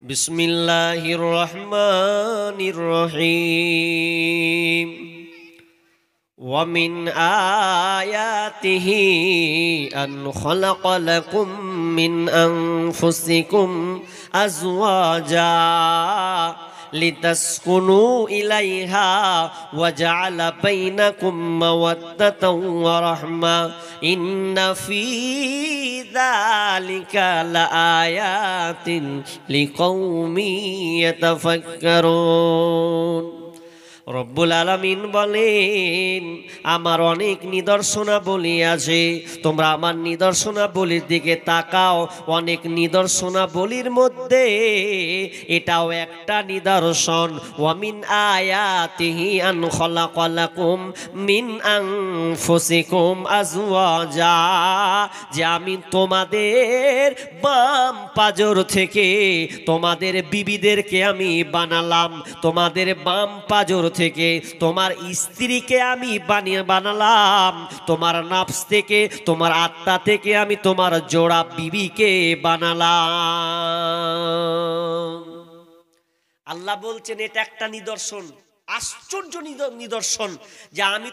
बिस्मिल्लाहिर रहमानिर रहीम वमिन आयातिही अन खलक़ लकुम मिन अनफुसिकुम अज़वाजा लितस्कुनु इलैहा वजअल बैनकुम मवद्दतन व रहमा इन्न फी ज़ालिका लआयातिन लिकौमिन यतफक्करुन। রব্বুল আলামিন বলেন, আমার অনেক নিদর্শনাবলী আছে, তোমরা আমার নিদর্শনাবলীর দিকে তাকাও। অনেক নিদর্শনাবলীর মধ্যে এটাও একটা নিদর্শন। ওয়ামিন আয়াতিহি আন খালাকা লাকুম মিন আনফুসিকুম আজওয়াজা, যে আমি তোমাদের বাম পাজর থেকে তোমাদের বিবিদেরকে আমি বানালাম, তোমাদের বাম পাজর থেকে তোমার স্ত্রীকে আমি বানালাম, তোমার নফস থেকে তোমার আত্মা থেকে আমি তোমার জোড়া বিবিকে বানালাম। আল্লাহ বলছেন এটা একটা নিদর্শন, আশ্চর্য নিদর্শন, যে আমি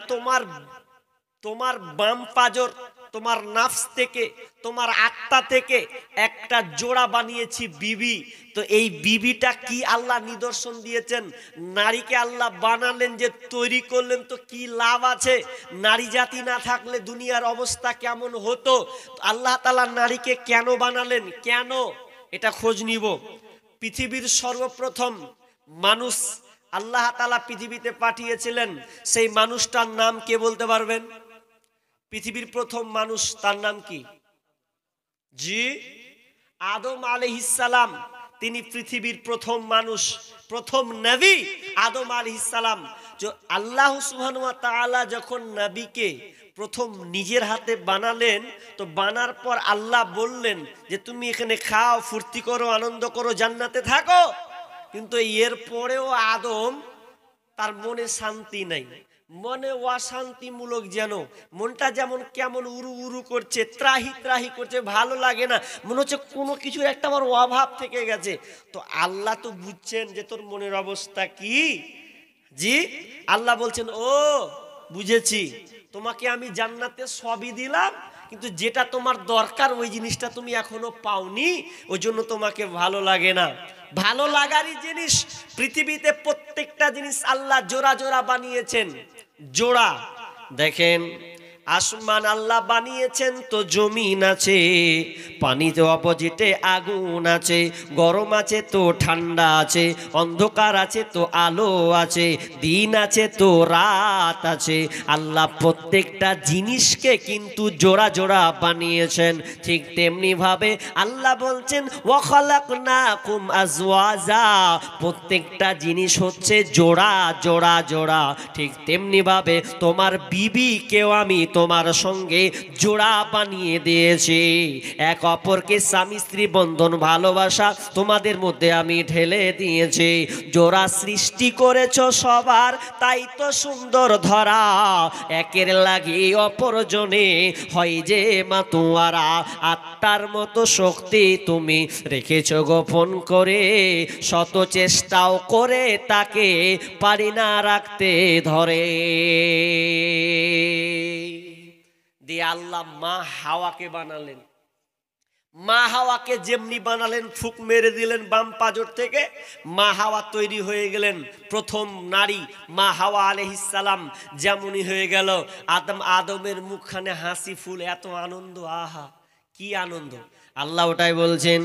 তোমার বাম পাজর, তোমার নফস থেকে তোমার আত্মা থেকে একটা জোড়া বানিয়েছি বিবি। তো এই বিবিটা কি আল্লাহ নিদর্শন দিয়েছেন। নারীকে আল্লাহ বানালেন, যে তৈরি করলেন, তো কি লাভ আছে? নারী জাতি না থাকলে দুনিয়ার অবস্থা কেমন হতো? আল্লাহ তাআলা নারীকে কেন বানালেন, কেন, এটা খোঁজ নিব। পৃথিবীর সর্বপ্রথম মানুষ আল্লাহ তাআলা পৃথিবীতে পাঠিয়েছিলেন, সেই মানুষটার নাম কে বলতে পারবেন? পৃথিবীর প্রথম মানুষ, তার নাম কি? জি, আদম আলাইহিস সালাম। তিনি পৃথিবীর প্রথম মানুষ, প্রথম নবী আদম আলাইহিস সালাম। যে আল্লাহ সুবহানাহু ওয়া তাআলা যখন নবীকে প্রথম নিজের হাতে বানালেন, তো বানার পর আল্লাহ বললেন যে তুমি এখানে খাও, ফুর্তি করো, আনন্দ করো, জান্নাতে থাকো। কিন্তু এর পরেও আদম, তার মনে শান্তি নাই, মনে অশান্তিমূলক, যেন মনটা যেমন কেমন উরু উরু করছে, ত্রাহি ত্রাহি করছে, ভালো লাগে না, মনে হচ্ছে কোনো কিছুর একটা আমার অভাব থেকে গেছে। তো আল্লাহ তো বুঝছেন যে তোর মনের অবস্থা কি। জি, আল্লাহ বলছেন, ও বুঝেছি, তোমাকে আমি জান্নাতে সবই দিলাম, কিন্তু যেটা তোমার দরকার ওই জিনিসটা তুমি এখনো পাওনি, ওই জন্য তোমাকে ভালো লাগে না। ভালো লাগারই জিনিস পৃথিবীতে প্রত্যেকটা জিনিস আল্লাহ জোড়া জোড়া বানিয়েছেন। জোড়া দেখেন, আসমান আল্লাহ বানিয়েছেন, তো জমিন আছে, পানিতে অপোজিটে আগুন আছে, গরম আছে তো ঠান্ডা আছে, অন্ধকার আছে তো আলো আছে, দিন আছে তো রাত আছে। আল্লাহ প্রত্যেকটা জিনিসকে কিন্তু জোড়া জোড়া বানিয়েছেন। ঠিক তেমনি ভাবে আল্লাহ বলছেন ওয়া খালাকনাকুম আজওয়াজা, প্রত্যেকটা জিনিস হচ্ছে জোড়া জোড়া জোড়া। ঠিক তেমনি ভাবে তোমার বিবিকেও আমি তোমার সঙ্গে জোড়া বানিয়ে দিয়েছি। এক অপরকে স্বামী স্ত্রী বন্ধন, ভালোবাসা তোমাদের মধ্যে আমি ঢেলে দিয়েছি। জোড়া সৃষ্টি করেছ সবার, তাই তো সুন্দর ধরা, একের লাগি অপরজনে হয় যে মাতুয়ারা। আত্মার মতো শক্তি তুমি রেখেছ গোপন করে, শত চেষ্টাও করে তাকে পারি না রাখতে ধরে। দিয়ে আল্লাহ মা হাওয়াকে বানালেন। মা হাওয়াকে যেমনি বানালেন, ফুক মেরে দিলেন বাম পাজর থেকে, মা হাওয়া তৈরি হয়ে গেলেন প্রথম নারী মা হাওয়া আলাইহিস সালাম। যেমনই হয়ে গেল আদমের মুখখানে হাসি ফুল, এত আনন্দ, আহা কি আনন্দ। আল্লাহ ওটাই বলছেন,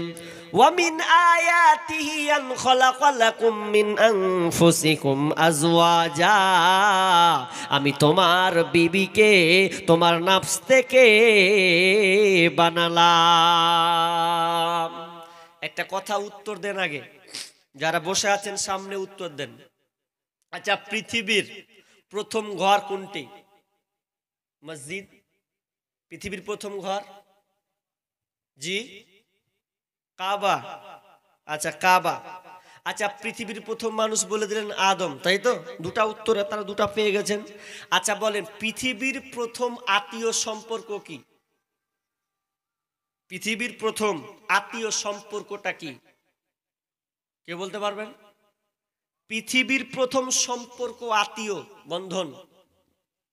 ওয়ামিন আয়াতিহি আন খালাকা লাকুম মিন আনফুসিকুম আজওয়াজা, আমি তোমার বিবিকে তোমার নফস থেকে বানালাম। একটা কথা উত্তর দেন আগে, যারা বসে আছেন সামনে উত্তর দেন। আচ্ছা, পৃথিবীর প্রথম ঘর কোনটি? মসজিদ। পৃথিবীর প্রথম ঘর? জি, কাবা। আচ্ছা, কাবা। আচ্ছা, পৃথিবীর প্রথম মানুষ বলে দিলেন আদম, তাই তো? দুটা উত্তর, তারা দুটা পেয়ে গেছেন। আচ্ছা বলেন, পৃথিবীর প্রথম আত্মীয় সম্পর্ক কি? পৃথিবীর প্রথম আত্মীয় সম্পর্কটা কি? কে বলতে পারবেন? পৃথিবীর প্রথম সম্পর্ক আত্মীয় বন্ধন,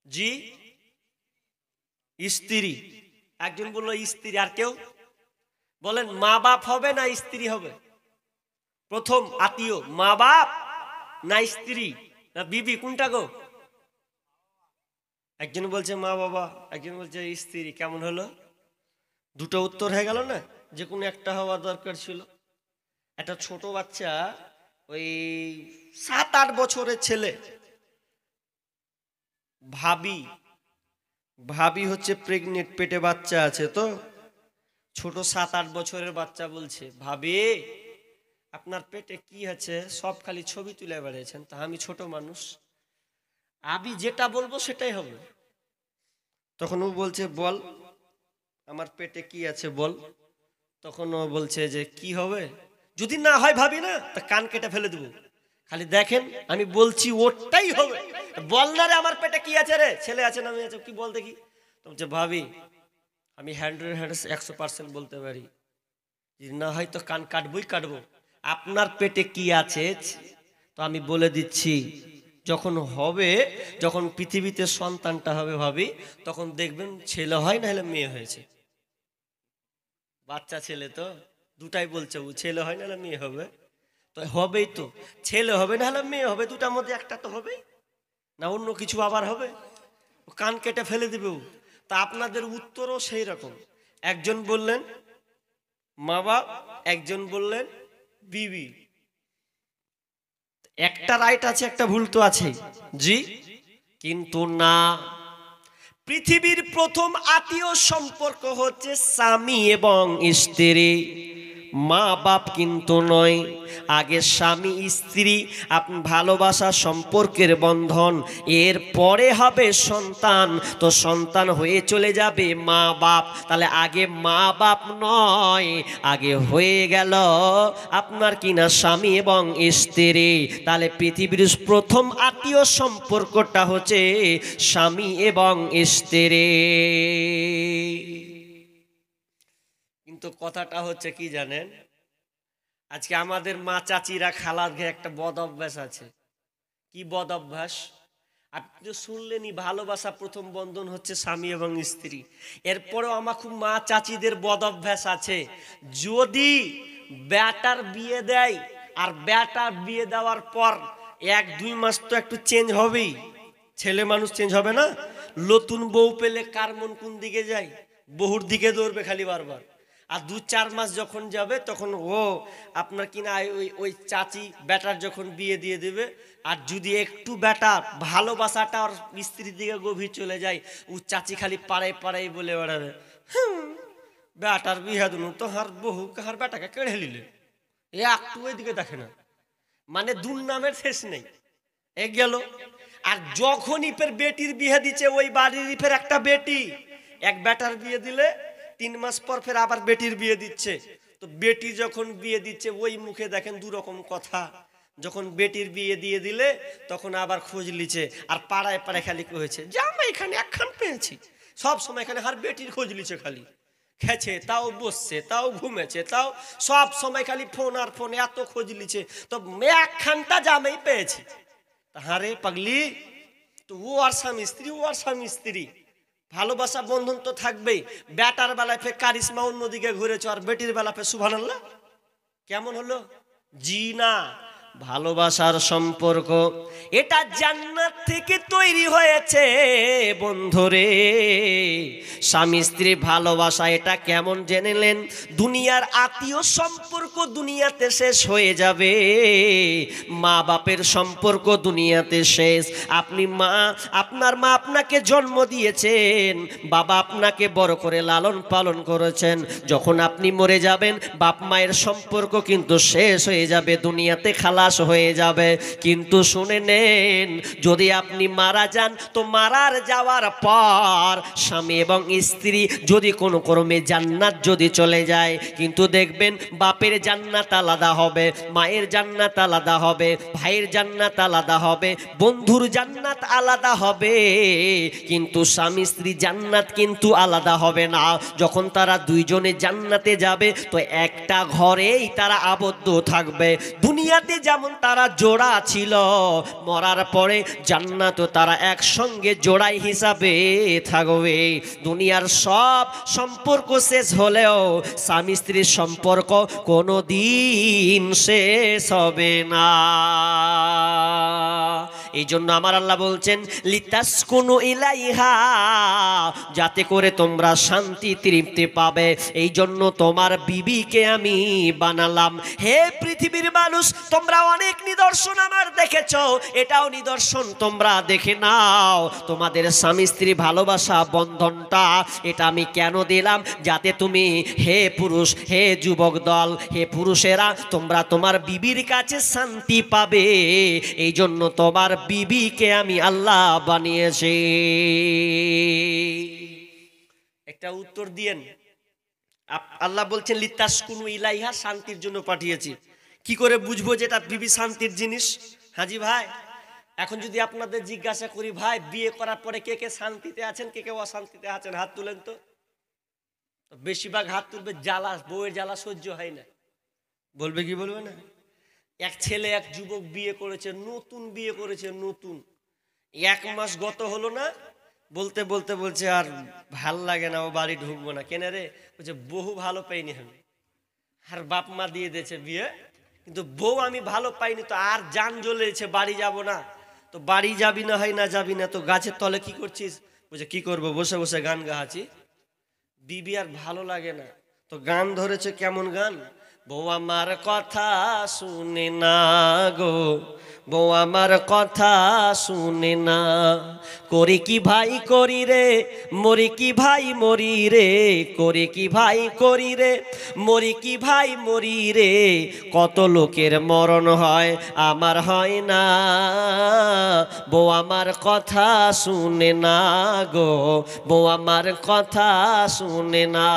জি স্ত্রী। একজন বললো স্ত্রী, আর কেউ বলেন মা বাপ হবে না স্ত্রী হবে? প্রথম আত্মীয় মা বাপ না স্ত্রী না বিবি, কোনটা গো? একজন বলছে মা বাবা, একজন বলছে স্ত্রী। কেমন হলো? দুটো উত্তর হয়ে গেল না? যে কোনো একটা হওয়া দরকার ছিল। একটা ছোট বাচ্চা, ওই 7-8 বছরের ছেলে, ভাবি হচ্ছে প্রেগনেন্ট, পেটে বাচ্চা আছে। তো ছোট 7-8 বছরের বাচ্চা বলছে, ভাবি আপনার পেটে কি আছে? সব খালি ছবি তুলে বেড়িয়েছেন। তা আমি ছোট মানুষ, আমি যেটা বলবো সেটাই হবে। তখন ও বলছে বল আমার পেটে কি আছে বল। তখন ও বলছে যে কি হবে, যদি না হয় ভাবি না তা কান কেটে ফেলে দেবো। খালি দেখেন আমি বলছি ওটাই হবে, বল না রে আমার পেটে কি আছে রে, ছেলে আছে না মেয়ে আছে, কি বল দেখি। তো বলছে ভাবি আমি 100% বলতে পারি, যদি না হয় তো কান কাটবো। আপনার পেটে কি আছে তো আমি বলে দিচ্ছি, যখন হবে, যখন পৃথিবীতে সন্তানটা হবে ভাবি, তখন দেখবেন ছেলে হয় না হলে মেয়ে হয়েছে। বাচ্চা ছেলে তো দুটাই বলছে, ও ছেলে হয় না হলে মেয়ে হবে। তো হবেই তো, ছেলে হবে না হলে মেয়ে হবে, দুটার মধ্যে একটা তো হবে না, অন্য কিছু আবার হবে। কান কেটে ফেলে দিবে। তা আপনাদের উত্তরও সেই রকম। একজন বললেন মা বাপ, একজন বললেন বিবি। একটা রাইট আছে, একটা ভুল তো আছে, জি। কিন্তু না, পৃথিবীর প্রথম আত্মীয় সম্পর্ক হচ্ছে স্বামী এবং স্ত্রী, মা বাপ কিন্তু নয়। আগে স্বামী স্ত্রী ভালোবাসা সম্পর্কের বন্ধন, এর পরে হবে সন্তান। তো সন্তান হয়ে চলে যাবে মা বাপ। তাহলে আগে মা বাপ নয়, আগে হয়ে গেল আপনার কিনা স্বামী এবং স্ত্রী। তাহলে পৃথিবীর প্রথম আত্মীয় সম্পর্কটা হচ্ছে স্বামী এবং স্ত্রী। কিন্তু কথাটা হচ্ছে কি জানেন, আজকে আমাদের মা চাচিরা খালার ঘরে একটা বদ অভ্যাস আছে। কি বদ অভ্যাস? আপনি তো শুনলেনই, ভালোবাসা প্রথম বন্ধন হচ্ছে স্বামী এবং স্ত্রী। এরপরেও আমার খুব মা চাচিদের বদ অভ্যাস আছে, যদি বেটার বিয়ে দেয় আর বেটার বিয়ে দেওয়ার পর 1-2 মাস তো একটু চেঞ্জ হবেই, ছেলে মানুষ চেঞ্জ হবে না? নতুন বউ পেলে কার মন কোন দিকে যায়? বহুর দিকে দৌড়বে খালি বারবার। আর 2-4 মাস যখন যাবে তখন ও আপনার কিনা ওই চাচি বেটার যখন বিয়ে দিয়ে দেবে, আর যদি একটু বেটা ভালোবাসাটা আর স্ত্রীর দিকে গভীর চলে যায়, ও চাচি খালি পাড়ায় পাড়ায় বলে বেড়াবে, বেটার বিয়ে দিন তো হার বহু কাহার বেটাকে কেড়ে নিলে, এ একটু ওই দিকে দেখে না। মানে দুর্নামের শেষ নেই। এ গেল। আর যখনই ফের বেটির বিয়ে দিচ্ছে, ওই বাড়ির ফের একটা বেটি, এক বেটার বিয়ে দিলে 3 মাস পর ফের আবার বেটির বিয়ে দিচ্ছে। তো বেটি যখন বিয়ে দিচ্ছে ওই মুখে দেখেন 2 রকম কথা। যখন বেটির বিয়ে দিয়ে দিলে তখন আবার খোঁজ লিছে, আর পাড়ায় পাড়ায় খালি কয়েছে যে আমরা এখানে একখান পেয়েছি। সব সময় এখানে আর বেটির খোঁজ লিছে, খালি খেছে তাও বসছে তাও ঘুমেছে তাও সব সময় খালি ফোন আর ফোন, এত খোঁজ লিছে। তো একখানটা জামাই পেয়েছি। হারে পাগলি, তো ও আর স্বামী স্ত্রী, ও আর স্বামী স্ত্রী, ভালোবাসা বন্ধন তো থাকবেই। বেটার বেলায় ফের কারিশমা অন্যদিকে ঘুরেছ, আর বেটির বেলা ফের সুবহানাল্লাহ। কেমন হলো? জি না, ভালোবাসার সম্পর্ক এটা জান্নাত থেকে তৈরি হয়েছে বন্ধুরে। স্বামী স্ত্রী ভালোবাসা এটা কেমন জেনেলেন? দুনিয়ার আত্মীয় সম্পর্ক দুনিয়াতে শেষ হয়ে যাবে, মা বাপের সম্পর্ক দুনিয়াতে শেষ। আপনার মা আপনাকে জন্ম দিয়েছেন, বাবা আপনাকে বড় করে লালন পালন করেছেন। যখন আপনি মরে যাবেন বাপ মায়ের সম্পর্ক কিন্তু শেষ হয়ে যাবে দুনিয়াতে। খালা শেষ হয়ে যাবে। কিন্তু শুনে নেন, যদি আপনি মারা যান তো মারার যাওয়ার পর স্বামী এবং স্ত্রী যদি কোনো ক্রমে জান্নাত যদি চলে যায়, কিন্তু দেখবেন বাপের জান্নাত আলাদা হবে, মায়ের জান্নাত আলাদা হবে, ভাইয়ের জান্নাত আলাদা হবে, বন্ধুর জান্নাত আলাদা হবে, কিন্তু স্বামী স্ত্রী জান্নাত কিন্তু আলাদা হবে না। যখন তারা দুইজনে জান্নাতে যাবে তো একটা ঘরেই তারা আবদ্ধ থাকবে। দুনিয়াতে যেমন তারা জোড়া ছিল, মরার পরে জান্নাতও তারা একসঙ্গে জোড়াই হিসাবে থাকবে। দুনিয়ার সব সম্পর্ক শেষ হলেও স্বামী স্ত্রীর সম্পর্ক কোনো দিন শেষ হবে না। এই জন্য আমার আল্লাহ বলছেন লিতাসকুনু ইলাইহা, যাতে করে তোমরা শান্তি তৃপ্তি পাবে। এই জন্য তোমার বিবিকে আমি বানালাম। হে পৃথিবীর মানুষ, তোমরা অনেক নিদর্শন আমার দেখেছো, এটাও নিদর্শন তোমরা দেখে নাও। তোমাদের স্বামী স্ত্রী ভালোবাসা বন্ধনটা এটা আমি কেন দিলাম? যাতে তুমি, হে পুরুষ, হে যুবক দল, হে পুরুষেরা, তোমরা তোমার বিবির কাছে শান্তি পাবে। এই জন্য তোমার বিবিকে আমি আল্লাহ বানিয়েছি। একটা উত্তর দিয়েন। আল্লাহ বলছেন লিতাসকুনু ইলাইহা, শান্তির জন্য পাঠিয়েছি। কি করে বুঝবো যে এটা বিবি শান্তির জিনিস? হাজি ভাই, এখন যদি আপনাদের জিজ্ঞাসা করি, ভাই বিয়ে করার পরে কে কে শান্তিতে আছেন, কে কে অশান্তিতে আছেন, হাত তুলেন তো। বেশিরভাগ হাত তুলবে জ্বালা, বউয়ের জ্বালা সহ্য হয় না। বলবে কি বলবে না? এক ছেলে এক যুবক বিয়ে করেছে, নতুন বিয়ে করেছে, নতুন 1 মাস গত হলো না, বলতে বলতে বলছে আর ভাল লাগে না, ও বাড়ি ঢুকবো না। কেন রে? বলছে বহু ভালো পাইনি আমি, আর বাপ মা দিয়ে দিয়েছে বিয়ে, কিন্তু বউ আমি ভালো পাইনি, তো আর জান জ্বলেছে, বাড়ি যাব না। তো বাড়ি যাবি না, হয় না যাবি না, তো গাছের তলে কি করছিস? বলছে কি করবো, বসে বসে গান গাহাছি। বিবি আর ভালো লাগে না, তো গান ধরেছে। কেমন গান? বউ আমার কথা শুনে না গো, বউ আমার কথা শুনে না, করি কি ভাই করি রে, মরি কি ভাই মরি রে, করি কি ভাই করি রে, মরি কি ভাই মরি রে, কত লোকের মরণ হয় আমার হয় না, বউ আমার কথা শুনে না গো, বউ আমার কথা শুনে না,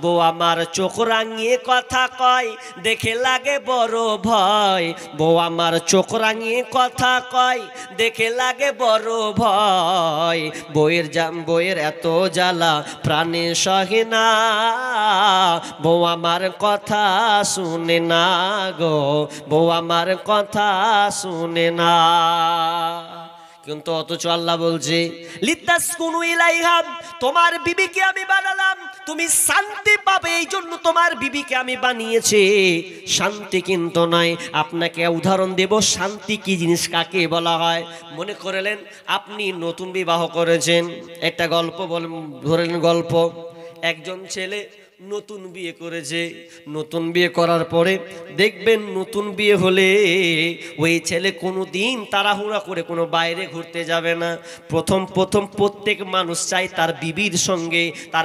বউ আমার চোখ রাঙিয়ে কথা কয়, দেখে লাগে বড় ভয়, বউ আমার চোখ রাঙিয়ে কথা কয়, দেখে লাগে বড় ভয়, বইয়ের এত জ্বালা প্রাণে সহে না, বউ আমার কথা শুনে না গো, বউ আমার কথা শুনে না। কিন্তু অথচ আল্লাহ বলছে লিতাসকুনু ইলাইহা, তোমার বিবিকে আমি বানালাম, তুমি শান্তি পাবে, এই জন্য তোমার বিবিকে আমি বানিয়েছি। শান্তি কিন্তু নয়। আপনাকে উদাহরণ দেব শান্তি কি জিনিস, কাকে বলা হয়। মনে করলেন আপনি নতুন বিবাহ করেছেন, একটা গল্প ধরেন গল্প। একজন ছেলে নতুন বিয়ে করেছে, নতুন বিয়ে করার পরে দেখবেন নতুন বিয়ে হলে ওই ছেলে কোনো দিন তাড়াহুড়া করে কোনো বাইরে ঘুরতে যাবে না। প্রথম প্রত্যেক মানুষ চায় তার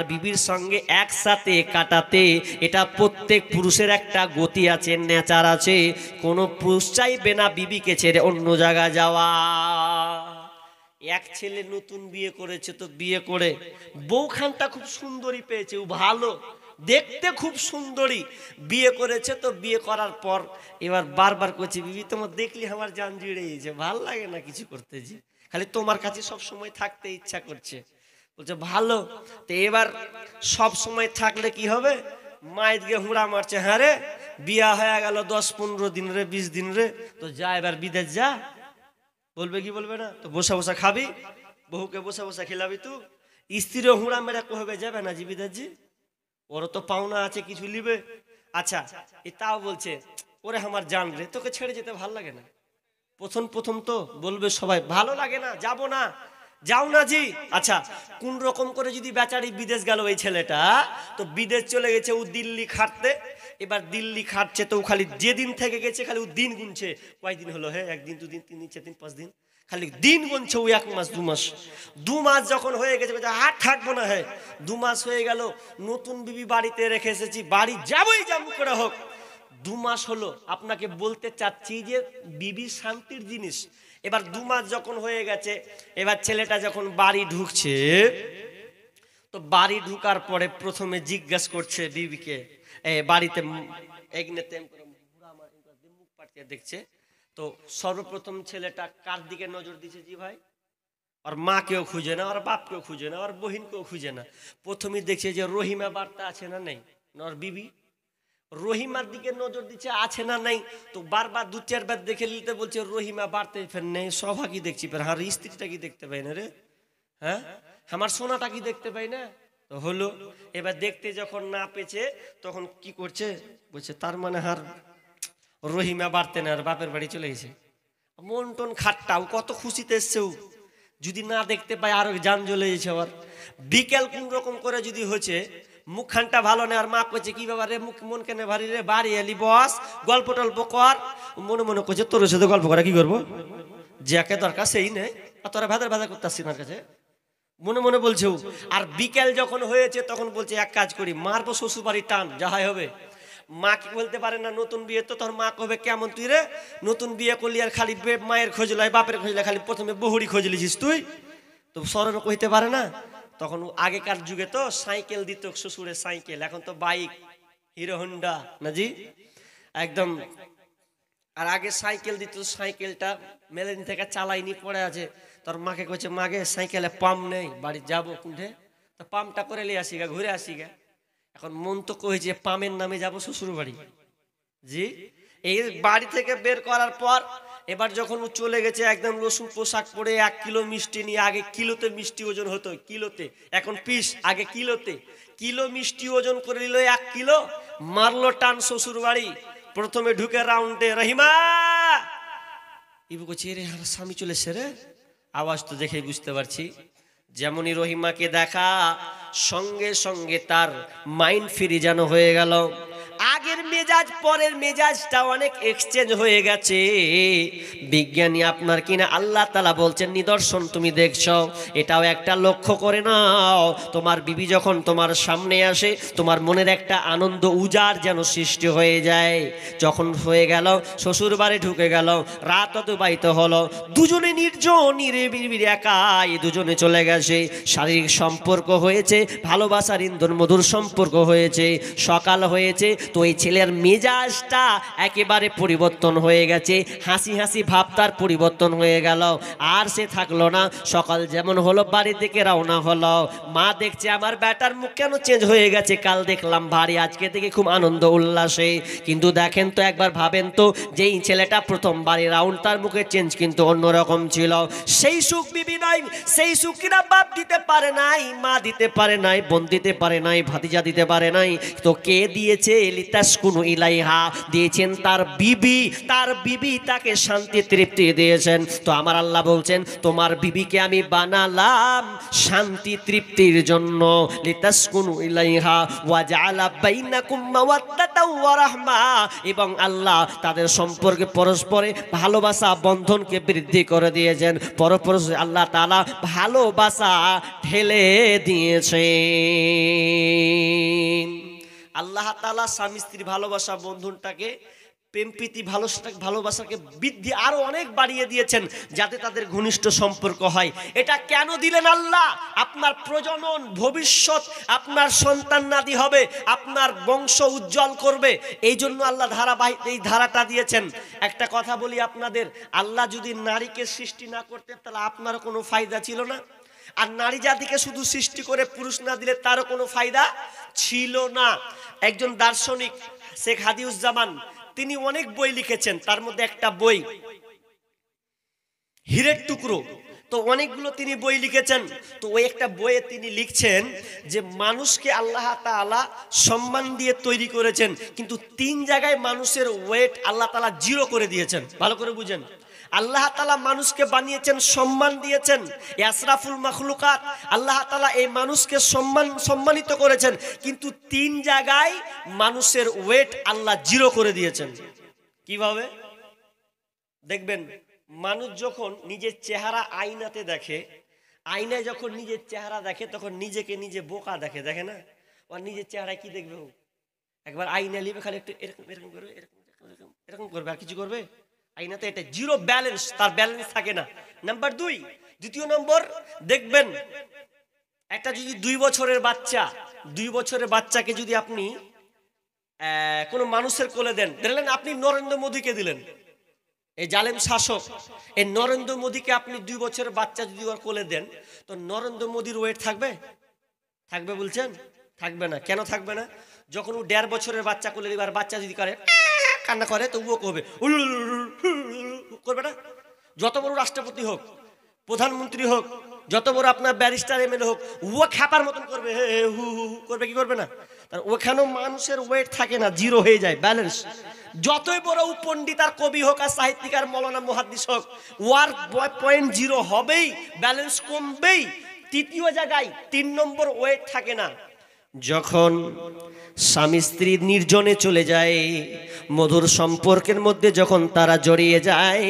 বিবির সঙ্গে একসাথে কাটাতে। এটা প্রত্যেক পুরুষের একটা গতি আছে, নেচার আছে। কোনো পুরুষ চাইবে না বিবিকে ছেড়ে অন্য জায়গায় যাওয়া। এক ছেলে নতুন বিয়ে করেছে, তো বিয়ে করে বউখানটা খুব সুন্দরী পেয়েছে, ও ভালো দেখতে, খুব সুন্দরী বিয়ে করেছে। তো বিয়ে করার পর এবার বারবার করছে, বিবি তোমার দেখলি আমার জান জুড়ে গেছে, ভাল লাগে না কিছু করতে, যে খালি তোমার কাছে সব সময় থাকতে ইচ্ছা করছে। বলছে ভালো, তো এবার সব সময় থাকলে কি হবে? মায়ের দিকে হুড়া মারছে, হ্যাঁ রে বিয়া হয়ে গেল 10-15 দিন রে, 20 দিন রে, তো যা এবার বিদেশ যা। বলবে কি বলবে না? তো বসা বসা খাবি, বহুকে বসা বসা খেলাবি, তুই স্ত্রীও হুড়া মেরা কহবে যাবে না জি বিদেশ জি, ওরও তো পাওনা আছে, কিছু লিবে। আচ্ছা এ তাও বলছে, ওরে আমার জান রে, তোকে ছেড়ে যেতে ভাল লাগে না। প্রথম তো বলবে সবাই ভালো লাগে না, যাব না, যাও না জি। আচ্ছা কোন রকম করে যদি বেচারি বিদেশ গেল এই ছেলেটা, তো বিদেশ চলে গেছে ও দিল্লি খাটতে। এবার দিল্লি খাটছে, তো খালি যেদিন থেকে গেছে খালি ও দিন গুনছে, কয়দিন হলো, হ্যাঁ 1 দিন 2 দিন 3 দিন 4 দিন 5 দিন, খালি দিন গুনছে ও। 1 মাস 2 মাস, 2 মাস যখন হয়ে গেছে আর থাকবো না, হ্যাঁ 2 মাস হয়ে গেল, নতুন বিবি বাড়িতে রেখে এসেছি, বাড়ি যাবই যেমন করে হোক। 2 মাস হলো আপনাকে বলতে চাচ্ছি যে বিবি শান্তির জিনিস। এবার 2 মাস যখন হয়ে গেছে, এবার ছেলেটা যখন বাড়ি ঢুকছে, তো বাড়ি ঢুকার পরে প্রথমে জিজ্ঞাসা করছে বিবিকে, বাড়িতে মুখ পাঠিয়ে দেখছে। তো সর্বপ্রথম ছেলেটা কার দিকে নজর দিছে? জি ভাই, আর মাকেও খুঁজে না, আর বাপকেও খুঁজে না, আর বহিনকেও খুঁজে না। প্রথমে দেখছে যে রহিমা বার্তা আছে না নেই, নর বিবি রহিমার দিকে নজর দিচ্ছে, আছে না নাই। তো বারবার 2-4 বার দেখে নিতে বলছে, রহিমা বাড়তে ফের নেই, সভা কি দেখছি ফের, আর স্ত্রীটা কি দেখতে পাই না রে, হ্যাঁ আমার সোনাটা কি দেখতে পাই না। তো হলো, এবার দেখতে যখন না পেয়েছে তখন কি করছে, বলছে তার মানে হার রহিমা বাড়তে না, আর বাপের বাড়ি চলে গেছে। মন টন খাট্টাও, কত খুশিতে এসছেও, যদি না দেখতে পাই আরো জান জ্বলে গেছে। আবার বিকেল কোন রকম করে যদি হচ্ছে, মুখখানটা ভালো নেই, আর মা কইছে কি বাবা রে, মুখ মন কেন ভারী রে, বাড়ি এলি বস, গল্প টল্প কর। মনে মনে করছে তোর সাথে গল্প করা কি করবো, যাকে দরকার সেই নেই, আর তোরা ভেদার ভেদা করতে আসছি না কাছে, মনে মনে বলছে। আর বিকেল যখন হয়েছে তখন বলছে এক কাজ করি, মারবো শ্বশুর বাড়ি টান, যাহাই হবে। মা কি বলতে পারে না, নতুন বিয়ে তো, তোর মা কবে কেমন তুই রে, নতুন বিয়ে করলি আর খালি মায়ের খোঁজ লাই, বাপের খোঁজ লাই, খালি প্রথমে বহুরি খোঁজ লিছিস তুই, তো সরবে কইতে পারে না। তখন আগেকার যুগে তো সাইকেল দিত শ্বশুরের সাইকেল, এখন তো বাইক, হিরো হন্ডা না জি একদম। আর আগে সাইকেল দিত, সাইকেলটা মেলেন থেকে চালাইনি পড়ে আছে। তোর মাকে কইছে, মাকে সাইকেলে পাম্প নেই, বাড়ি যাবো কোনঠে, তো পাম্পটা করে নিয়ে আসি গা, ঘুরে আসি গা। এখন মন তো কইছে পামের নামে যাব শ্বশুর বাড়ি। জি, এই বাড়ি থেকে বের করার পর এবার যখন ও চলে গেছে একদম রসুন পোশাক পরে, 1 কিলো মিষ্টি নিয়ে, আগে কিলোতে মিষ্টি ওজন হতো, কিলোতে, এখন পিস, আগে কিলোতে, কিলো মিষ্টি ওজন করে নিল 1 কিলো, মারলো টান শ্বশুর বাড়ি। প্রথমে ঢুকে রাউন্ডে, রহিমা, ইবু কইছে রে আর স্বামী চলেছে রে, আওয়াজ তো দেখে বুঝতে পারছি। যেমনই রহিমাকে দেখা সঙ্গে সঙ্গে তার মাইন্ড ফ্রি যেন হয়ে গেল, আগের মেজাজ পরের মেজাজটা অনেক এক্সচেঞ্জ হয়ে গেছে। বিজ্ঞানী আপনার কিনা আল্লাহ তাআলা বলছেন নিদর্শন তুমি দেখছো, এটাও একটা লক্ষ্য করে নাও। তোমার বিবি যখন তোমার সামনে আসে, তোমার মনের একটা আনন্দ উজাড় যেন সৃষ্টি হয়ে যায়। যখন হয়ে গেল শ্বশুর বাড়ি ঢুকে গেল, রাত অতিবাহিত হলো, দুজনে নির্জন নিরিবিলি একাই দুজনে চলে গেছে, শারীরিক সম্পর্ক হয়েছে, ভালোবাসার ইন্ধন মধুর সম্পর্ক হয়েছে, সকাল হয়েছে। তো এই ছেলের মেজাজটা একেবারে পরিবর্তন হয়ে গেছে, হাসি হাসি ভাব তার পরিবর্তন হয়ে গেল, আর সে থাকলো না। সকাল যেমন হলো বাড়ি থেকে রওনা হলো, মা দেখছে আমার বেটার মুখ কেন চেঞ্জ হয়ে গেছে, কাল দেখলাম ভারী, আজকে থেকে খুব আনন্দ উল্লাসে। কিন্তু দেখেন তো, একবার ভাবেন তো, যেই ছেলেটা প্রথম বাড়ি রাউন্ড, তার মুখে চেঞ্জ কিন্তু অন্যরকম ছিল। সেই সুখ বিবি নাই, সেই সুখ কিনা বাপ দিতে পারে নাই, মা দিতে পারে নাই, বোন দিতে পারে নাই, ভাতিজা দিতে পারে নাই। তো কে দিয়েছে? লিতাসকুনু ইলাইহা, দিয়েছেন তার বিবি। তার বিবি তাকে শান্তি তৃপ্তি দিয়েছেন। তো আমার আল্লাহ বলছেন তোমার বিবিকে আমি বানালাম শান্তি তৃপ্তির জন্য, লিতাসকুনু ইলাইহা ওয়া জাআলা বাইনাকুম মাওয়াদ্দাতাও ওয়া রাহমা, এবং আল্লাহ তাদের সম্পর্কে পরস্পরে ভালোবাসা বন্ধনকে বৃদ্ধি করে দিয়েছেন, পরস্পর আল্লাহ তাআলা ভালোবাসা ঢেলে দিয়েছেন। আল্লাহ তাআলা স্বামী স্ত্রী ভালোবাসা বন্ধনটাকে, প্রেম প্রীতি ভালোবাসাকে বৃদ্ধি আরো অনেক বাড়িয়ে দিয়েছেন, যাতে তাদের ঘনিষ্ঠ সম্পর্ক হয়। এটা কেন দিলেন আল্লাহ? আপনার প্রজনন, ভবিষ্যৎ, আপনার সন্তান নাদি হবে, আপনার বংশ উজ্জ্বল করবে, এই জন্য আল্লাহ ধারাবাহিক এই ধারাটা দিয়েছেন। একটা কথা বলি আপনাদের, আল্লাহ যদি নারীকে সৃষ্টি না করতেন তাহলে আপনার কোনো ফায়দা ছিল না, আর নারী জাতিকে শুধু সৃষ্টি করে পুরুষ না দিলে তারও কোনো ফায়দা ছিল না। একজন দার্শনিক শেখ হাদিউজ্জামান, তিনি অনেক বই লিখেছেন, তার মধ্যে একটা বই হীরের টুকরো। তো অনেকগুলো তিনি বই লিখেছেন। তো ওই একটা বইয়ে তিনি লিখছেন যে মানুষকে আল্লাহ তাআলা সম্মান দিয়ে তৈরি করেছেন, কিন্তু 3 জায়গায় মানুষের ওয়েট আল্লাহ তাআলা 0 করে দিয়েছেন। ভালো করে বুঝেন, আল্লাহ তাআলা মানুষকে বানিয়েছেন, সম্মান দিয়েছেন, আশরাফুল মাখলুকাত, আল্লাহ তাআলা এই মানুষকে সম্মানিত করেছেন, কিন্তু 3 জায়গায় মানুষের ওয়েট আল্লাহ 0 করে দিয়েছেন। কিভাবে দেখবেন? মানুষ যখন নিজের চেহারা আয়নাতে দেখে, আয়নায় যখন নিজের চেহারা দেখে তখন নিজেকে নিজে বোকা দেখে, দেখে না? আর নিজের চেহারায় কি দেখবে? একবার আয়না নিবে, খালি একটু এরকম এরকম করবে, এরকম এরকম করবে, আর কিছু করবে? আইনাতে এটা জিরো ব্যালেন্স, তার ব্যালেন্স থাকে না। নাম্বার 2, দ্বিতীয় নম্বর দেখবেন, একটা যদি 2 বছরের বাচ্চা, 2 বছরের বাচ্চাকে যদি আপনি কোনো মানুষের কোলে দেন, দেখলেন আপনি নরেন্দ্র মোদীকে দিলেন, এই জালেম শাসক, এই নরেন্দ্র মোদীকে আপনি 2 বছরের বাচ্চা যদি ওর কোলে দেন, তো নরেন্দ্র মোদীর ওয়েট থাকবে? থাকবে বলছেন? থাকবে না। কেন থাকবে না? যখন ও 1.5 বছরের বাচ্চা কোলে দিবে, আর বাচ্চা যদি করে কান্না করে, তো ও করবে, করবে না? যত বড় রাষ্ট্রপতি হোক, প্রধানমন্ত্রী হোক, যত বড় আপনার ব্যারিস্টার এমএলএ হোক, ও খ্যাপার মতন করবে, হে হু হু করবে, কি করবে না? তার ওখানেও মানুষের ওয়েট থাকে না, জিরো হয়ে যায়, ব্যালেন্স। যতই বড় পণ্ডিত আর কবি হোক আর সাহিত্যিক আর মৌলানা মুহাদ্দিস হোক, ওয়ার পয়েন্ট জিরো হবেই, ব্যালেন্স কমবেই। তৃতীয় জায়গায় 3 নম্বর ওয়েট থাকে না, যখন স্বামী স্ত্রী নির্জনে চলে যায়, মধুর সম্পর্কের মধ্যে যখন তারা জড়িয়ে যায়,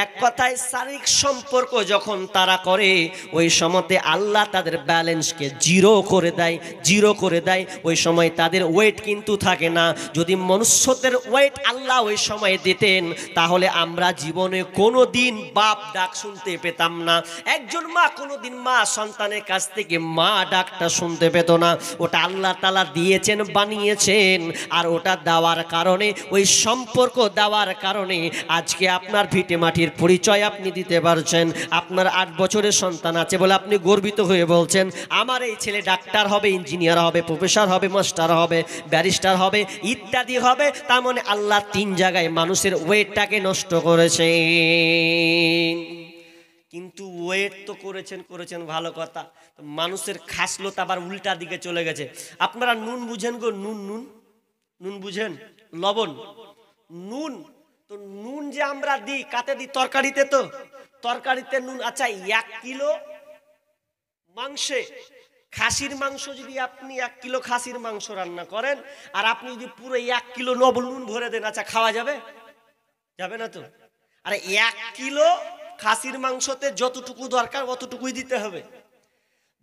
এক কথায় শারীরিক সম্পর্ক যখন তারা করে, ওই সময়তে আল্লাহ তাদের ব্যালেন্সকে জিরো করে দেয়, জিরো করে দেয়। ওই সময় তাদের ওয়েট কিন্তু থাকে না। যদি মনুষ্যদের ওয়েট আল্লাহ ওই সময় দিতেন, তাহলে আমরা জীবনে কোনো দিন বাপ ডাক শুনতে পেতাম না। একজন মা কোনো দিন মা সন্তানের কাছ থেকে মা ডাকটা শুনতে পেত না। ওটা আল্লাহ তাআলা দিয়েছেন, বানিয়েছেন, আর ওটা দেওয়ার কারণে, ওই সম্পর্ক দেওয়ার কারণে আজকে আপনার ভিটে মাটির পরিচয় আপনি দিতে পারছেন। আপনার 8 বছরের সন্তান আছে বলে আপনি গর্বিত হয়ে বলছেন, আমার এই ছেলে ডাক্তার হবে, ইঞ্জিনিয়ার হবে, প্রফেসর হবে, মাস্টার হবে, ব্যারিস্টার হবে, ইত্যাদি হবে। তার মানে আল্লাহ 3 জায়গায় মানুষের ওয়েটটাকে নষ্ট করেছেন। কিন্তু ওয়েট তো করেছেন ভালো কথা, মানুষের খাসলতা আবার উল্টা দিকে চলে গেছে। আপনারা নুন বুঝেন গো? নুন বুঝেন? লবণ, নুন। তো নুন যে আমরা দিই, কাতে দিই? তরকারিতে। তো তরকারিতে নুন। আচ্ছা, 1 কিলো মাংসে, খাসির মাংস যদি আপনি 1 কিলো খাসির মাংস রান্না করেন, আর আপনি যদি পুরো 1 কিলো নুন ভরে দেন, আচ্ছা খাওয়া যাবে? যাবে না তো। আরে 1 কিলো খাসির মাংসতে যতটুকু দরকার অতটুকুই দিতে হবে।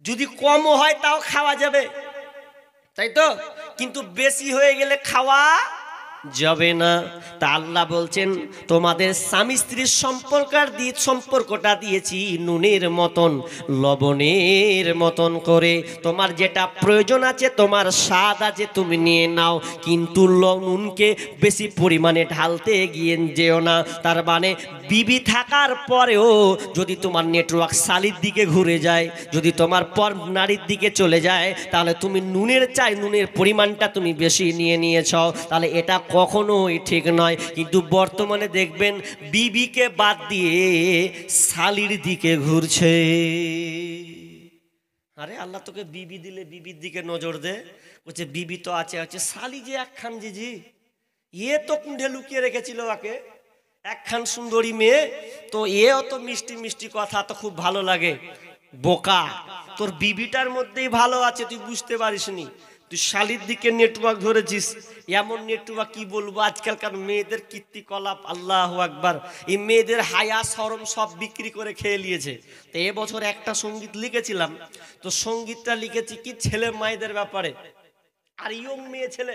যদি কমও হয় তাও খাওয়া যাবে, তাই তো? কিন্তু বেশি হয়ে গেলে খাওয়া যাবে না। তা আল্লাহ বলছেন, তোমাদের স্বামী স্ত্রীর সম্পর্কটা দিয়েছি নুনের মতন, লবণের মতন করে। তোমার যেটা প্রয়োজন আছে, তোমার স্বাদ আছে, তুমি নিয়ে নাও, কিন্তু নুনকে বেশি পরিমাণে ঢালতে গিয়ে যেও না। তার মানে বিবি থাকার পরেও যদি তোমার নেটওয়ার্ক শালির দিকে ঘুরে যায়, যদি তোমার পর নারীর দিকে চলে যায়, তাহলে তুমি নুনের পরিমাণটা তুমি বেশি নিয়েছ, তাহলে এটা কখনোই ঠিক নয়। কিন্তু বর্তমানে দেখবেন বিবিকে বাদ দিয়ে শালির দিকে ঘুরছে। আরে আল্লাহ তোকে বিবি দিলে বিবির দিকে নজর দে, বলছে বিবি তো আছে, শালি যে একখান জিজি, এ তো কুণ্ঠে লুকিয়ে রেখেছিল ওকে, একখান সুন্দরী মেয়ে, তো এও তো মিষ্টি মিষ্টি কথা, তো খুব ভালো লাগে। বোকা, তোর বিবিটার মধ্যেই ভালো আছে, তুই বুঝতে পারিসনি, তুই শালির দিকে নেটওয়ার্ক ধরেছিস। এমন নেটওয়ার্ক কি বলবো, আজকালকার মেয়েদের কীর্তিকলাপ, আল্লাহু আকবার। এই মেয়েদের হায়া শরম সব বিক্রি করে খেয়ে নিয়েছে। তো এবছর একটা সঙ্গীত লিখেছিলাম, তো সঙ্গীতটা লিখেছি কি ছেলে মায়েদের ব্যাপারে, আর ইয়ং মেয়ে ছেলে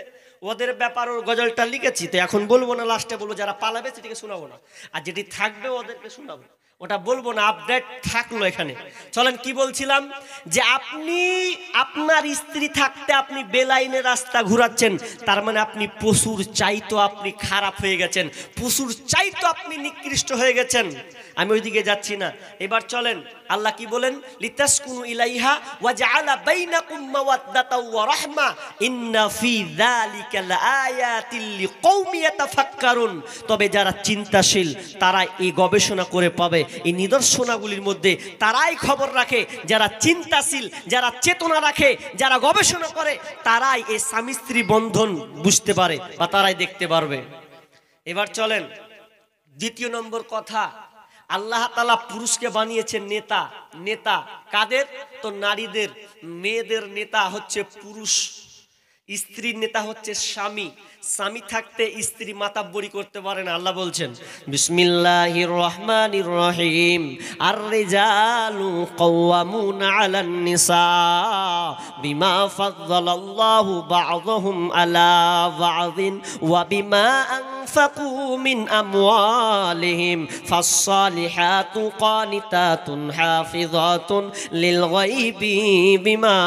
ওদের ব্যাপার ওর গজলটা লিখেছি। তো এখন বলবো না, লাস্টে বলবো, যারা পালাবে সেটিকে শোনাবো না, আর যেটি থাকবে ওদেরকে শোনাবো, ওটা বলবো না, আপডেট থাকলো এখানে। চলেন, কি বলছিলাম, যে আপনি আপনার স্ত্রী থাকতে আপনি বেলাইনে রাস্তা ঘুরাচ্ছেন, তার মানে আপনি পশুর চাইতো আপনি খারাপ হয়ে গেছেন, পশুর চাইতো আপনি নিকৃষ্ট হয়ে গেছেন। আমি ওইদিকে যাচ্ছি না। এবার চলেন, আল্লাহ কি বলেন, লিতাসকুনু ইলাইহা ওয়া জাআলা বাইনাকুম মাওয়াদ্দাতা ওয়া রাহমা ইন্না ফি যালিকা লাআয়াতিল লিকওমি ইয়াতাফাক্কারুন। তবে যারা চিন্তাশীল তারা এই গবেষণা করে পাবে, এই নিদর্শনাগুলির মধ্যে তারাই খবর রাখে, যারা চিন্তাশীল, যারা চেতনা রাখে, যারা গবেষণা করে, তারাই এই স্বামী স্ত্রী বন্ধন বুঝতে পারে বা তারাই দেখতে পারবে। এবার চলেন, দ্বিতীয় নম্বর কথা, আল্লাহ তাআলা পুরুষকে বানিয়েছেন নেতা। নেতা কাদের? তো নারীদের, মেয়েদের নেতা হচ্ছে পুরুষ। স্ত্রীর নেতা হচ্ছে স্বামী। স্বামী থাকতে স্ত্রী মাতাব্বরি করতে পারে না। আল্লাহ বলছেন বিসমিল্লাহির রহমানির রহিম, আর রিজালু কাওয়ামুনা আলান নিসা বিমা ফাদ্দালাল্লাহু বা'যাহুম আলা বা'যিন ওয়া বিমা আনফাকু মিন আমওয়ালিহিম ফাস-সালিহাতু কানিতাতুন হাফিযাতুন লিল গায়বি বিমা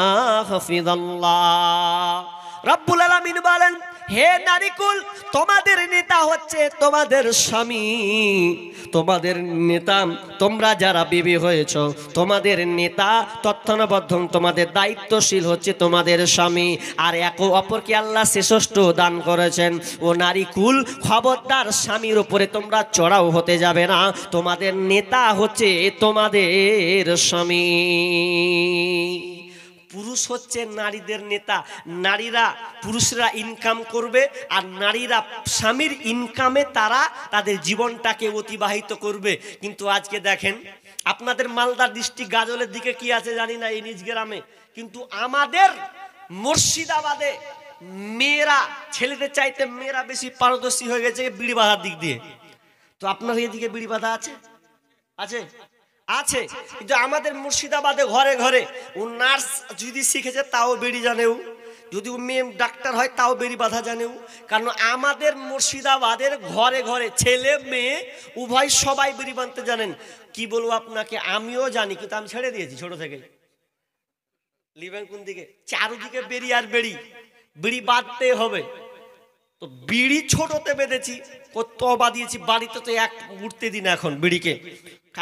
হাফিজাল্লাহ। রব্বুল আলামিন বলেন, হে নারীকুল, তোমাদের নেতা হচ্ছে তোমাদের স্বামী। তোমাদের নেতা, তোমরা যারা বিবি হয়েছ, তোমাদের নেতা তত্ত্বাবধান, তোমাদের দায়িত্বশীল হচ্ছে তোমাদের স্বামী। আর এক অপরকে আল্লাহ শ্রেষ্ঠ দান করেছেন। ও নারীকুল, খবরদার স্বামীর উপরে তোমরা চড়াও হতে যাবে না। তোমাদের নেতা হচ্ছে তোমাদের স্বামী। পুরুষ হচ্ছে নারীদের নেতা। নারীরা, পুরুষরা ইনকাম করবে আর নারীরা স্বামীর ইনকামে তারা তাদের জীবনটাকে অতিবাহিত করবে। কিন্তু আজকে দেখেন, আপনাদের মালদা ডিস্ট্রিক্ট গাজলের দিকে কি আছে জানি না, এই নিজ গ্রামে, কিন্তু আমাদের মুর্শিদাবাদে মেয়েরা, ছেলেদের চাইতে মেয়েরা বেশি পারদর্শী হয়ে গেছে বিড়ি বাঁধার দিক দিয়ে। তো আপনার এদিকে বিড়ি বাঁধা আছে? আছে আছে। কিন্তু আমাদের মুর্শিদাবাদে ঘরে ঘরে ও নার্স যদি শিখেছে তাও বেড়ি জানেও, যদি ও মেয়ে ডাক্তার হয় তাও বেড়ি বাঁধা জানেও। কারণ আমাদের মুর্শিদাবাদের ঘরে ঘরে ছেলে মেয়ে উভয় সবাই বেড়ি বাঁধতে জানেন। কি বলবো আপনাকে, আমিও জানি, কিন্তু আমি ছেড়ে দিয়েছি ছোট থেকে। লিবেন কোন দিকে? চারদিকে বেড়ি আর বেড়ি, বিড়ি বাঁধতে হবে। তো বিড়ি ছোটতে বেঁধেছি, কত বাঁধিয়েছি, বাড়িতে তো এক উঠতে দিন, এখন বিড়িকে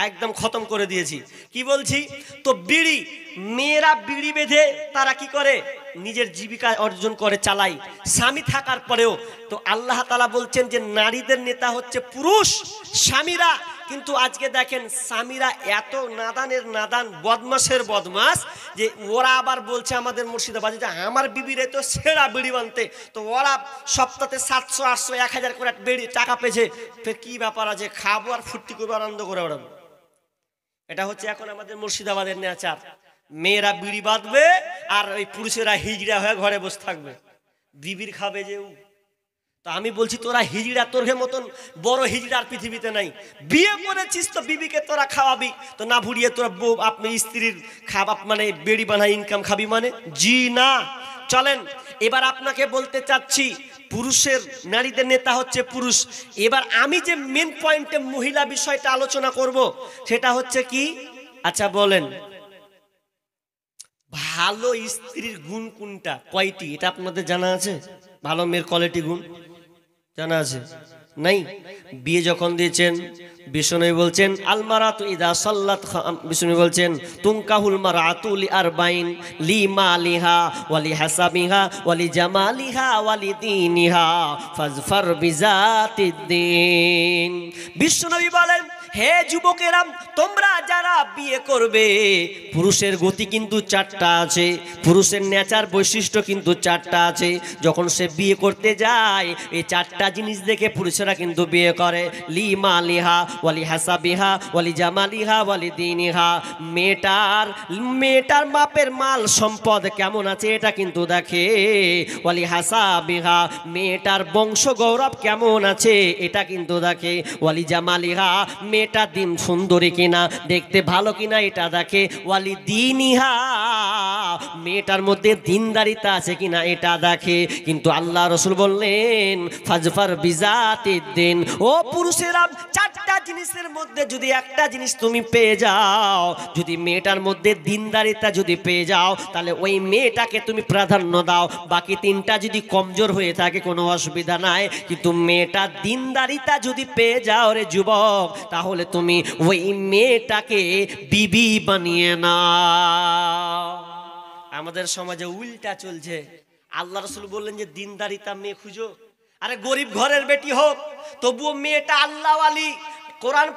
একদম খতম করে দিয়েছি। কি বলছি, তো বিড়ি, মেয়েরা বিড়ি বেঁধে তারা কি করে, নিজের জীবিকা অর্জন করে, চালায় স্বামী থাকার পরেও। তো আল্লাহ তাআলা বলছেন যে নারীদের নেতা হচ্ছে পুরুষ, স্বামীরা। কিন্তু আজকে দেখেন স্বামীরা এত নাদানের নাদান, বদমাসের বদমাস, যে ওরা আবার বলছে আমাদের মুর্শিদাবাদে যে আমার বিবিরে তো সেরা বিড়ি বানতে, তো ওরা সপ্তাহে 700 800 1000 করে বেড়ি টাকা পেয়েছে। ফের কি ব্যাপার আছে, খাবো আর ফুর্তি করবো, আনন্দ করে ওড়াবো। এটা হচ্ছে এখন আমাদের মুর্শিদাবাদের নেচার। মেয়েরা বিড়ি বাঁধবে আর ওই পুরুষেরা হিজড়া হয়ে ঘরে বসে থাকবে, বিবির খাবে যে। তো আমি বলছি, তোরা হিজড়া, তোর মতন বড় হিজড়ার পৃথিবীতে নাই। বিয়ে করেছিস তো বিবিকে তোরা খাওয়াবি, তো না ভুড়িয়ে তোরা আপনি স্ত্রীর খাবা মানে বেড়ি বানা ইনকাম খাবি মানে? জি না। চলেন এবার আপনাকে বলতে চাচ্ছি, পুরুষের, নারীদের নেতা হচ্ছে পুরুষ। এবার আমি যে মেন পয়েন্টে মহিলা বিষয়টা আলোচনা করব, সেটা হচ্ছে কি, আচ্ছা বলেন, ভালো স্ত্রীর গুণ কোনটা, কয়টি, এটা আপনাদের জানা আছে? ভালো মেয়ের কোয়ালিটি গুণ জানা আছে? নাই? বিয়ে যখন দিয়েছেন, বিষ্ণু বলছেন আলমারাতু ইদা সাল্লাত, বিষ্ণু বলছেন তুনকাহুল মারাতু লিআরবাইন, লিমালিহা ওয়ালি হাসাবিহা ওয়ালি জামালিহা ওয়ালি দীনিহা ফাজফার বিজাতিদ্দিন। বিষ্ণু বলেন, হে যুবকেরা, তোমরা যারা বিয়ে করবে, পুরুষের গতি কিন্তু 4টা আছে, পুরুষের নেচার বৈশিষ্ট্য কিন্তু 4টা আছে। যখন সে বিয়ে করতে যায়, এই 4টা জিনিস দেখে পুরুষেরা কিন্তু বিয়ে করে। লিমালিহা ওয়ালি হাসাবিহা ওয়ালি জামালিহা ওয়ালি দীনিহা, মেয়েটার বাপের মাল সম্পদ কেমন আছে এটা কিন্তু দেখে। ওয়ালি হাসাবিহা, মেয়েটার বংশ গৌরব কেমন আছে এটা কিন্তু দেখে। ওয়ালি জামালিহা, মেয়েটা দিন সুন্দরী কিনা, দেখতে ভালো কিনা এটা দেখে। ওয়ালি দীনিহা, মেয়েটার মধ্যে দিনদারিতা আছে কিনা এটা দেখে। কিন্তু আল্লাহ রাসূল বললেন ফাজফার বিজাতিদ্দিন, ও পুরুষেরা, 4টা জিনিসের মধ্যে যদি একটা জিনিস তুমি পেয়ে যাও, যদি মেয়েটার মধ্যে দিনদারিতা যদি পেয়ে যাও, তাহলে ওই মেয়েটাকে তুমি প্রাধান্য দাও। বাকি 3টা যদি কমজোর হয়ে থাকে কোনো অসুবিধা নাই, কিন্তু মেয়েটা দিনদারিতা যদি পেয়ে যাও রে যুবক, তাহলে তুমি ওই মেয়েটাকে বিবি বানিয়ে নাও। আমাদের সমাজে উল্টা চলছে। আল্লাহ রাসূল বললেন যে দিনদারিতা মেয়ে খুঁজো। আরে গরিব ঘরের বেটি হোক, তবুও মেয়েটা আল্লাহওয়ালি, কোরআন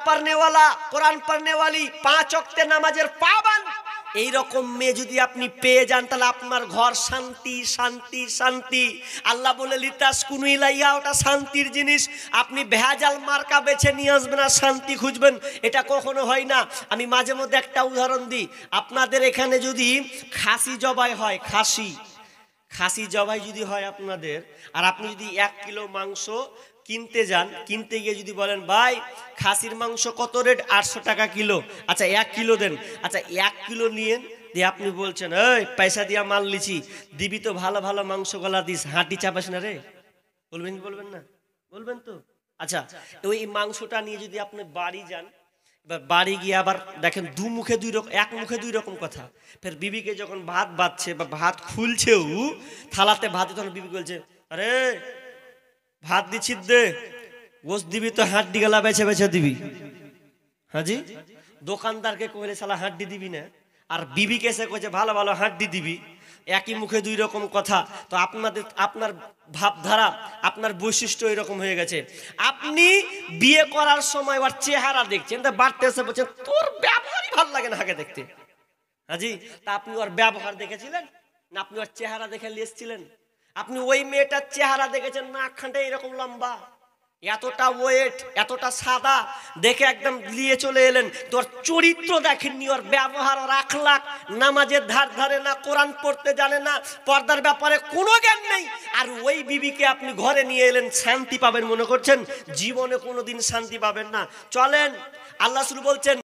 পড়নেওয়ালি, 5 ওয়াক্তের নামাজের পাবন্দ, এইরকম মেয়ে যদি আপনি পেয়ে যান, তাহলে আপনার ঘর শান্তি শান্তি শান্তি। আল্লাহ বলে লিতাসকুনু ইলাইহা, ওটা শান্তির জিনিস। আপনি ভেজাল মার্কা বেছে নিয়ে আসবেন আর শান্তি খুঁজবেন, এটা কখনো হয় না। আমি মাঝে মধ্যে একটা উদাহরণ দিই। আপনাদের এখানে যদি খাসি জবাই হয়, খাসি জবাই যদি হয় আপনাদের, আর আপনি যদি 1 কিলো মাংস কিনতে যান, কিনতে গিয়ে যদি বলেন ভাই খাসির মাংস কত রেট, 800 টাকা কিলো, আচ্ছা 1 কিলো দেন, আচ্ছা 1 কিলো নিয়েন, দিয়ে আপনি বলছেন এই পয়সা দিয়া মাল লিছি, দিবি তো ভালো ভালো মাংস গলা দিস, হাঁটি চাপাস না রে, বলবেন কি বলবেন না? বলবেন তো। আচ্ছা ওই মাংসটা নিয়ে যদি আপনি বাড়ি যান, এবার বাড়ি গিয়ে আবার দেখেন এক মুখে দুই রকম কথা। ফের বিবিকে যখন ভাত বাচ্ছে বা ভাত খুলছেও থালাতে ভাত, তখন বিবি বলছে আরে ভাত দিচ্ছি দে, গোস দিবি তো হাড্ডি গেলা বেছে বেছে দিবি। হাজি দোকানদারকে কইলে শালা হাড্ডি দিবি না, আর বিবিকে এসে কইছে ভালো ভালো হাড্ডি দিবি। একই মুখে দুই রকম কথা। তো আপনার ভাবধারা, আপনার বৈশিষ্ট্য এরকম হয়ে গেছে। আপনি বিয়ে করার সময় ওর চেহারা দেখছেন, তা বাড়তে এসে বলছেন তোর ব্যবহারই ভালো লাগে না আগে দেখতে। হাজি তা আপনি ওর ব্যবহার দেখেছিলেন না আপনি ওর চেহারা দেখে লিয়েছিলেন? আপনি ওই মেয়েটার চেহারা দেখেছেন, নাকখানটা এরকম লম্বা, এতটা ওয়েট, এতটা সাদা, দেখে একদম নিয়ে চলে এলেন। তোর চরিত্র দেখেননি, ওর ব্যবহার, ওর আখলাক, নামাজের ধার ধারে না, কোরআন পড়তে জানে না, পর্দার ব্যাপারে কোনো জ্ঞান নেই, আর ওই বিবিকে আপনি ঘরে নিয়ে এলেন, শান্তি পাবেন মনে করছেন? জীবনে কোনোদিন শান্তি পাবেন না। চলেন, আল্লাহ রাসূল বলছেন